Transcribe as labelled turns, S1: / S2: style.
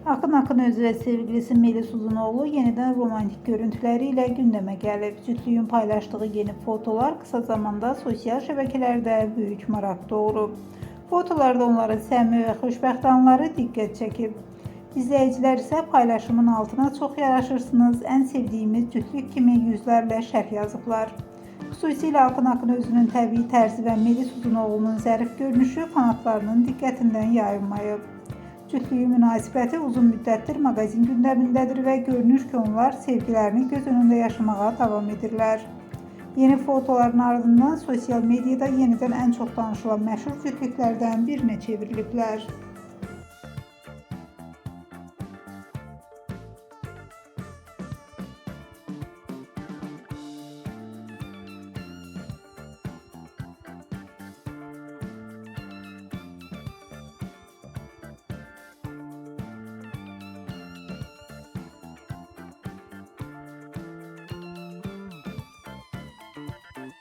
S1: Akın Akınözü ve sevgilisi Melis Uzunoğlu yeniden romantik görüntüleriyle gündeme gelip cütlüğün paylaştığı yeni fotolar kısa zamanda sosyal şebekelerde büyük marak doğurub. Fotolarda onların səmimi ve xoşbəxt anları diqqət çəkib. İzləyicilər isə paylaşımın altına "Çox yaraşırsınız, ən sevdiyimiz cütlük" kimi yüzlərlə şərh yazıblar. Xüsusilə Akın Akınözünün təbii tərzi və Melis Uzunoğlu'nun zərif görünüşü fanatlarının diqqətindən yayınmayıb. Cütlüğün münasibəti uzun müddətdir maqazin gündəmindədir və görünür ki, onlar sevgilərini göz önündə yaşamağa davam edirlər. Yeni fotoların ardından sosial mediada yenidən ən çox danışılan məşhur cütlüklərdən birinə çevriliblər.